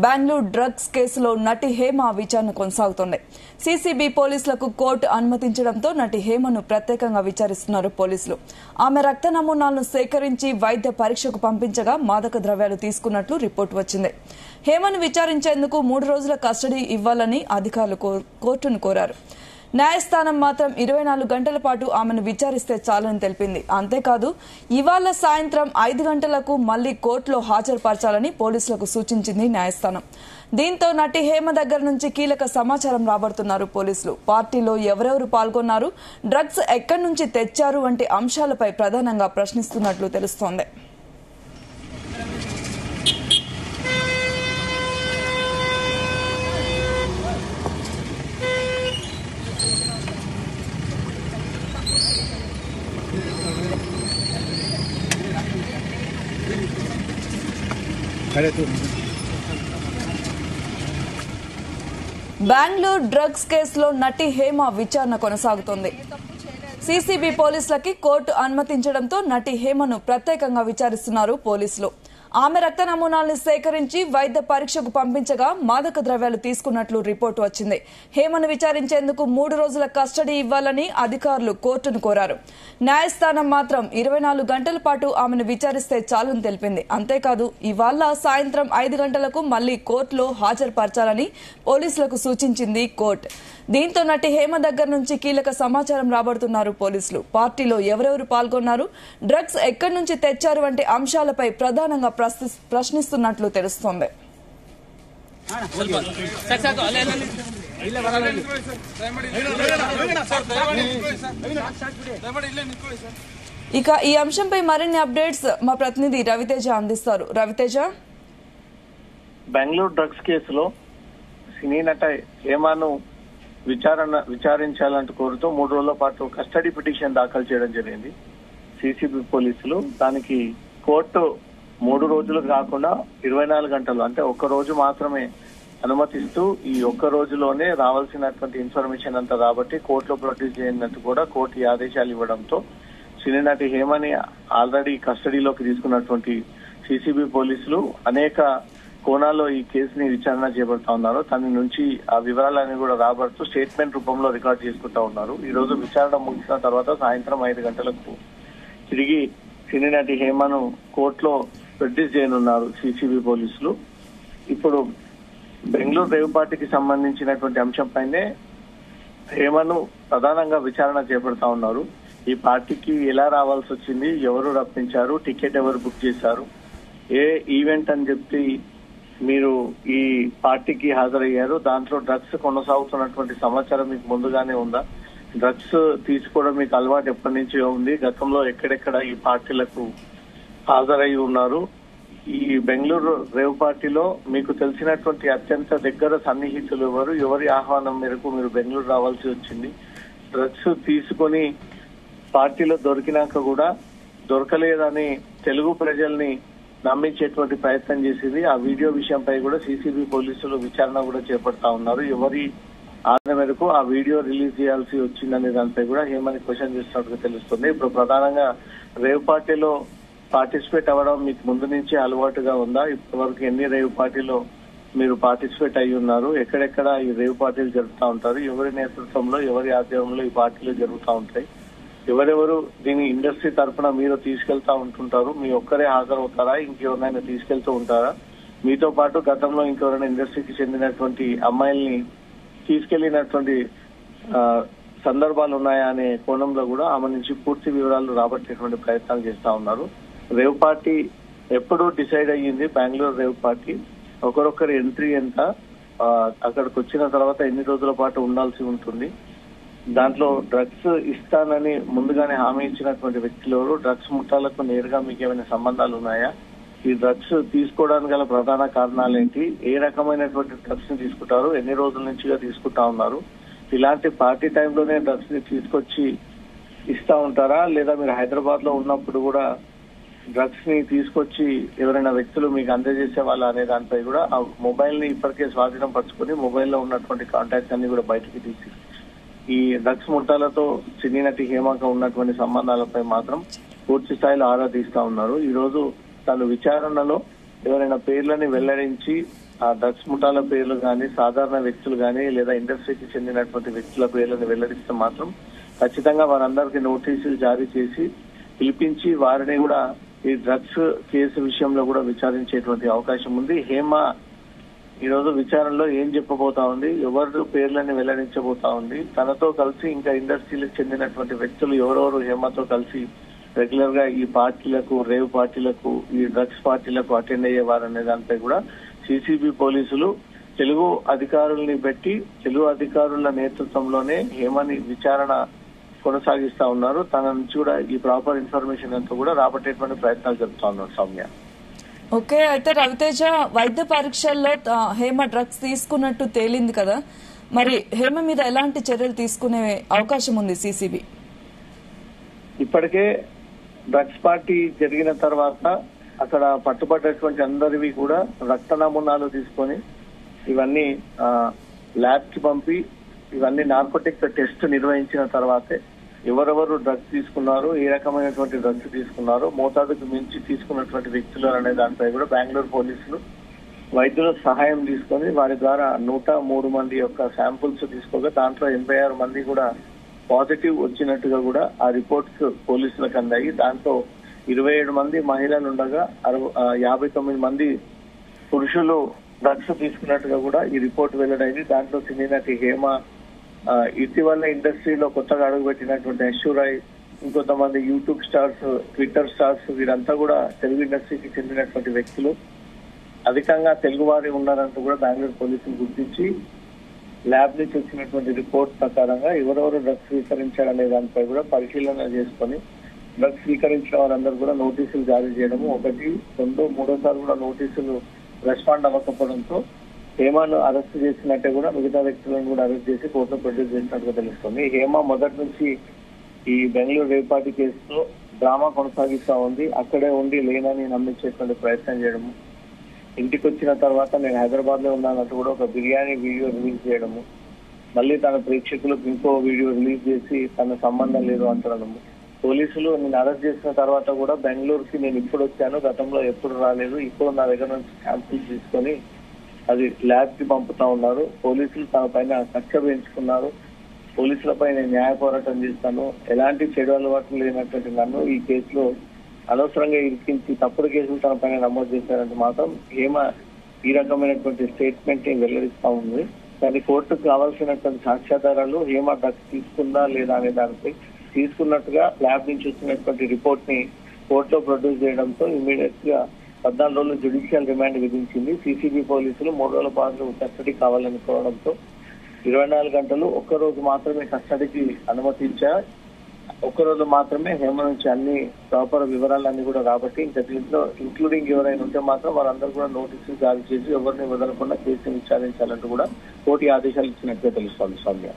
Bengaluru drugs కేసులో నటి హేమ విచారణ కొనసాగుతోంది. సీసీబీ పోలీసులకు కోర్టు అనుమతించడంతో నటి హేమను ప్రత్యేకంగా విచారిస్తున్నారు పోలీసులు. ఆమె రక్త నమూనాలను సేకరించి వైద్య పరీక్షకు పంపించగా మాదక ద్రవ్యాలు తీసుకున్నట్లు రిపోర్టు వచ్చింది. హేమను విచారించేందుకు 3 రోజుల కస్టడీ ఇవ్వాలని అధికారులు కోర్టును కోరారు. న్యాయస్థానం మాత్రం 24 గంటల పాటు ఆమెను విచారిస్తే చాలని తెలిపింది. అంతేకాదు ఇవాళ సాయంత్రం 5 గంటలకు మళ్లీ కోర్టులో హాజరుపరచాలని పోలీసులకు సూచించింది న్యాయస్థానం. దీంతో నటి హేమ దగ్గర నుంచి కీలక సమాచారం రాబడుతున్నారు పోలీసులు. పార్టీలో ఎవరెవరు పాల్గొన్నారు, డ్రగ్స్ ఎక్కడి నుంచి తెచ్చారు వంటి అంశాలపై ప్రధానంగా ప్రశ్నిస్తున్నట్లు తెలుస్తోంది. బెంగళూరు డ్రగ్స్ కేసులో నటి హేమ విచారణ కొనసాగుతోంది. సీసీబీ పోలీసులకి కోర్టు అనుమతించడంతో నటి హేమను ప్రత్యేకంగా విచారిస్తున్నారు పోలీసులు. ఆమె రక్త నమూనాలను సేకరించి వైద్య పరీక్షకు పంపించగా మాదక ద్రవ్యాలు తీసుకున్నట్లు రిపోర్టు వచ్చింది. హేమను విచారించేందుకు 3 రోజుల కస్టడీ ఇవ్వాలని అధికారులు కోర్టును కోరారు. న్యాయస్థానం మాత్రం 24 గంటల పాటు ఆమెను విచారిస్తే చాలని తెలిపింది. అంతేకాదు ఇవాళ సాయంత్రం 5 గంటలకు మళ్లీ కోర్టులో హాజరుపరచాలని పోలీసులకు సూచించింది కోర్టు. దీంతో నటి హేమ దగ్గర నుంచి కీలక సమాచారం రాబడుతున్నారు పోలీసులు. పార్టీలో ఎవరెవరు పాల్గొన్నారు, డ్రగ్స్ ఎక్కడి నుంచి తెచ్చారు వంటి అంశాలపై ప్రధానంగా ప్రశ్నిస్తున్నట్లు తెలుస్తోంది. ఇక ఈ అంశంపై మరిన్ని అప్డేట్స్ మా ప్రతినిధి రవితేజ అందిస్తారు. రవితేజ, బెంగళూరు డ్రగ్స్ కేసులో సినీ నట హేమను విచారించాలంటూ కోరుతూ 3 రోజుల పాటు కస్టడీ పిటిషన్ దాఖలు చేయడం జరిగింది సీసీబీ పోలీసులు. దానికి కోర్టు 3 రోజులు కాకుండా 24 గంటలు అంటే 1 రోజు మాత్రమే అనుమతిస్తూ ఈ 1 రోజులోనే రావాల్సినటువంటి ఇన్ఫర్మేషన్ అంతా రాబట్టి కోర్టులో ప్రొడ్యూస్ చేయనట్టు కూడా కోర్టు ఆదేశాలు ఇవ్వడంతో సినీ నటి హేమని ఆల్రెడీ కస్టడీలోకి తీసుకున్నటువంటి సీసీబీ పోలీసులు అనేక కోణాల్లో ఈ కేసుని విచారణ చేపడతా ఉన్నారు. తన నుంచి ఆ వివరాలన్నీ కూడా రాబడుతూ స్టేట్మెంట్ రూపంలో రికార్డ్ చేసుకుంటా ఉన్నారు. ఈ రోజు విచారణ ముగిసిన తర్వాత సాయంత్రం 5 గంటలకు తిరిగి సినీ నటి హేమను కోర్టులో ప్రొడ్యూస్ చేయనున్నారు సీసీబీ పోలీసులు. ఇప్పుడు బెంగళూరు రేవ్ పార్టీకి సంబంధించినటువంటి అంశంపైనే హేమను ప్రధానంగా విచారణ చేపడతా ఉన్నారు. ఈ పార్టీకి ఎలా రావాల్సి వచ్చింది, ఎవరు రప్పించారు, టికెట్ ఎవరు బుక్ చేశారు, ఏ ఈవెంట్ అని చెప్పి మీరు ఈ పార్టీకి హాజరయ్యారు, దాంట్లో డ్రగ్స్ కొనసాగుతున్నటువంటి సమాచారం మీకు ముందుగానే ఉందా, డ్రగ్స్ తీసుకోవడం మీకు అలవాటు ఎప్పటి నుంచి ఉంది, గతంలో ఎక్కడెక్కడ ఈ పార్టీలకు హాజరై ఉన్నారు, ఈ బెంగళూరు రేవ్ పార్టీలో మీకు తెలిసినటువంటి అత్యంత దగ్గర సన్నిహితులు ఎవరు, ఎవరి ఆహ్వానం మేరకు మీరు బెంగళూరు రావాల్సి వచ్చింది, డ్రగ్స్ తీసుకొని పార్టీలో దొరికినాక కూడా దొరకలేదని తెలుగు ప్రజల్ని నమ్మించేటువంటి ప్రయత్నం చేసింది. ఆ వీడియో విషయంపై కూడా సీసీబీ పోలీసులు విచారణ కూడా చేపడతా ఉన్నారు. ఎవరి ఆజ్ఞ మేరకు ఆ వీడియో రిలీజ్ చేయాల్సి వచ్చిందనే దానిపై కూడా హేమని క్వశ్చన్ చేస్తున్నట్టుగా తెలుస్తుంది. ఇప్పుడు ప్రధానంగా రేవ్ పార్టీలో పార్టిసిపేట్ అవ్వడం మీకు ముందు నుంచి అలవాటుగా ఉందా, ఇప్పటి వరకు ఎన్ని రేవ్ పార్టీలో మీరు పార్టిసిపేట్ అయ్యి ఉన్నారు, ఎక్కడెక్కడ ఈ రేవ్ పార్టీలు జరుపుతా ఉంటారు, ఎవరి నేతృత్వంలో ఎవరి ఆధ్వర్యంలో ఈ పార్టీలు జరుగుతూ ఉంటాయి, ఎవరెవరు దీని ఇండస్ట్రీ తరఫున మీరు తీసుకెళ్తా ఉంటుంటారు, మీ ఒక్కరే హాజరవుతారా, ఇంకెవరినైనా తీసుకెళ్తూ ఉంటారా, మీతో పాటు గతంలో ఇంకెవరైనా ఇండస్ట్రీకి చెందినటువంటి అమ్మాయిల్ని తీసుకెళ్లినటువంటి సందర్భాలు ఉన్నాయా అనే కోణంలో కూడా ఆమె నుంచి పూర్తి వివరాలు రాబట్టేటువంటి ప్రయత్నాలు చేస్తా ఉన్నారు. రేవ్ పార్టీ ఎప్పుడు డిసైడ్ అయ్యింది, బెంగళూరు రేవ్ పార్టీ ఒకరొకరి ఎంట్రీ ఎంత, అక్కడికి వచ్చిన తర్వాత ఎన్ని రోజుల పాటు ఉండాల్సి ఉంటుంది, దాంట్లో డ్రగ్స్ ఇస్తానని ముందుగానే హామీ ఇచ్చినటువంటి వ్యక్తులు ఎవరు, డ్రగ్స్ ముఠాలకు నేరుగా మీకు ఏమైనా సంబంధాలు ఉన్నాయా, ఈ డ్రగ్స్ తీసుకోవడానికి గల ప్రధాన కారణాలు ఏంటి, ఏ రకమైనటువంటి డ్రగ్స్ ని తీసుకుంటారు, ఎన్ని రోజుల నుంచిగా తీసుకుంటా ఉన్నారు, ఇలాంటి పార్టీ టైంలోనే డ్రగ్స్ ని తీసుకొచ్చి ఇస్తా ఉంటారా, లేదా మీరు హైదరాబాద్ లో ఉన్నప్పుడు కూడా డ్రగ్స్ ని తీసుకొచ్చి ఎవరైనా వ్యక్తులు మీకు అందజేసే వాళ్ళ అనే దానిపై కూడా ఆ మొబైల్ ని ఇప్పటికే స్వాధీనం పరుచుకొని మొబైల్లో ఉన్నటువంటి కాంటాక్ట్స్ అన్ని కూడా బయటకి తీసి ఈ డ్రగ్స్ ముఠాలతో సినీ నటి హేమకు ఉన్నటువంటి సంబంధాలపై మాత్రం పూర్తి స్థాయిలో ఆరా తీస్తా ఉన్నారు. ఈ రోజు తను విచారణలో ఎవరైనా పేర్లని వెల్లడించి ఆ డ్రగ్స్ ముఠాల పేర్లు కానీ, సాధారణ వ్యక్తులు కానీ లేదా ఇండస్ట్రీకి చెందినటువంటి వ్యక్తుల పేర్లను వెల్లడిస్తే మాత్రం ఖచ్చితంగా వారందరికీ నోటీసులు జారీ చేసి పిలిపించి వారిని కూడా ఈ డ్రగ్స్ కేసు విషయంలో కూడా విచారించేటువంటి అవకాశం ఉంది. హేమ ఈ రోజు విచారణలో ఏం చెప్పబోతా ఉంది, ఎవరు పేర్లని వెల్లడించబోతా ఉంది, తనతో కలిసి ఇంకా ఇండస్ట్రీలకు చెందినటువంటి వ్యక్తులు ఎవరెవరు హేమతో కలిసి రెగ్యులర్ గా ఈ పార్టీలకు, రేవ్ పార్టీలకు, ఈ డ్రగ్స్ పార్టీలకు అటెండ్ అయ్యేవారు అనే దానిపై కూడా సిసిబి పోలీసులు తెలుగు అధికారుల్ని పెట్టి తెలుగు అధికారుల నేతృత్వంలోనే హేమని విచారణ కొనసాగిస్తా ఉన్నారు. తన నుంచి కూడా ఈ ప్రాపర్ ఇన్ఫర్మేషన్ అంతా కూడా రాబట్టేటువంటి ప్రయత్నాలు జరుపుతా ఉన్నారు. సౌమ్య, ఓకే, అయితే రవితేజ వైద్య పరీక్షల్లో హేమ డ్రగ్స్ తీసుకున్నట్టు తేలింది కదా, మరి హేమ మీద ఎలాంటి చర్యలు తీసుకునే అవకాశం ఉంది సిసిబి? ఇప్పటికే డ్రగ్స్ పార్టీ జరిగిన తర్వాత అక్కడ పట్టుబడ్డటువంటి అందరివి కూడా రక్త నమూనాలు తీసుకొని ఇవన్నీ ల్యాబ్ కి పంపి ఇవన్నీ నార్కోటిక్ టెస్ట్ నిర్వహించిన తర్వాతే ఎవరెవరు డ్రగ్స్ తీసుకున్నారు, ఏ రకమైనటువంటి డ్రగ్స్ తీసుకున్నారు, మోతాదుకు మించి తీసుకున్నటువంటి వ్యక్తులు అనే దానిపై కూడా బెంగళూరు పోలీసులు వైద్యుల సహాయం తీసుకొని వారి ద్వారా 103 మంది యొక్క శాంపుల్స్ తీసుకోగా దాంట్లో 86 మంది కూడా పాజిటివ్ వచ్చినట్టుగా కూడా ఆ రిపోర్ట్స్ పోలీసులకు అందాయి. దాంతో 27 మంది మహిళలు ఉండగా 59 మంది పురుషులు డ్రగ్స్ తీసుకున్నట్టుగా కూడా ఈ రిపోర్ట్ వెల్లడైంది. దాంట్లో సినీ నటి హేమ, ఇటీవల ఇండస్ట్రీలో కొత్తగా అడుగుపెట్టినటువంటి ఐశ్వర్య, ఇంకొంతమంది యూట్యూబ్ స్టార్స్, ట్విట్టర్ స్టార్స్, వీరంతా కూడా తెలుగు ఇండస్ట్రీకి చెందినటువంటి వ్యక్తులు. అధికంగా తెలుగు వారి ఉన్నారంటూ కూడా బెంగళూరు పోలీసులు గుర్తించి ల్యాబ్ నుంచి వచ్చినటువంటి రిపోర్ట్ ప్రకారంగా ఎవరెవరు డ్రగ్స్ స్వీకరించారనే దానిపై కూడా పరిశీలన చేసుకొని డ్రగ్స్ స్వీకరించిన వారందరూ కూడా నోటీసులు జారీ చేయడము, 1, 2, 3సారి కూడా నోటీసులు రెస్పాండ్ అవ్వకపోవడంతో హేమను అరెస్ట్ చేసినట్టే కూడా మిగతా వ్యక్తులను కూడా అరెస్ట్ చేసి కోర్టులో ప్రొడ్యూస్ చేసినట్టుగా తెలుస్తుంది. హేమ మొదటి నుంచి ఈ బెంగళూరు రేవ్ పార్టీ కేసులో డ్రామా కొనసాగిస్తా ఉంది. అక్కడే ఉండి లేనని నమ్మించేటువంటి ప్రయత్నం చేయడము, ఇంటికి వచ్చిన తర్వాత నేను హైదరాబాద్ లో ఉన్నానంటూ కూడా ఒక బిర్యానీ వీడియో రిలీజ్ చేయడము, మళ్ళీ తన ప్రేక్షకులకు ఇంకో వీడియో రిలీజ్ చేసి తన సంబంధం లేదు అంటడము. పోలీసులు నేను అరెస్ట్ చేసిన తర్వాత కూడా బెంగళూరుకి నేను ఇప్పుడు వచ్చాను, గతంలో ఎప్పుడు రాలేదు, ఇప్పుడు నా దగ్గర నుంచి శాంపిల్స్ తీసుకొని అది ల్యాబ్ కి పంపుతా ఉన్నారు. పోలీసులు తన పైన కక్ష పెంచుకున్నారు. పోలీసులపై నేను న్యాయ పోరాటం చేస్తాను, ఎలాంటి చెడు అలవాట్లు లేనటువంటి నన్ను ఈ కేసులో అనవసరంగా ఇరికించి తప్పుడు కేసులు తన పైన నమోదు చేశారంటే మాత్రం హేమ ఈ రకమైనటువంటి స్టేట్మెంట్ ని వెల్లడిస్తా ఉంది. కానీ కోర్టుకు కావాల్సినటువంటి సాక్ష్యాధారాలు హేమ డ్రగ్స్ తీసుకుందా లేదా అనే దానిపై తీసుకున్నట్టుగా ల్యాబ్ నుంచి వచ్చినటువంటి రిపోర్ట్ ని కోర్టులో ప్రొడ్యూస్ చేయడంతో ఇమీడియట్ గా 14 రోజులు జ్యుడిషియల్ రిమాండ్ విధించింది. సిసిబి పోలీసులు 3 రోజుల పాటు కస్టడీ కావాలనుకోవడంతో 24 గంటలు ఒక్కరోజు మాత్రమే కస్టడీకి అనుమతించారు. ఒక్కరోజు మాత్రమే హేమ నుంచి అన్ని ప్రాపర్ వివరాలన్నీ కూడా రాబట్టి ఇంకా దీంట్లో ఇంక్లూడింగ్ ఎవరైనా ఉంటే మాత్రం వారందరూ కూడా నోటీసులు జారీ చేసి ఎవరిని వదలకుండా కేసును విచారించాలంటూ కూడా కోర్టు ఆదేశాలు ఇచ్చినట్టుగా తెలుస్తోంది. సౌమ్య.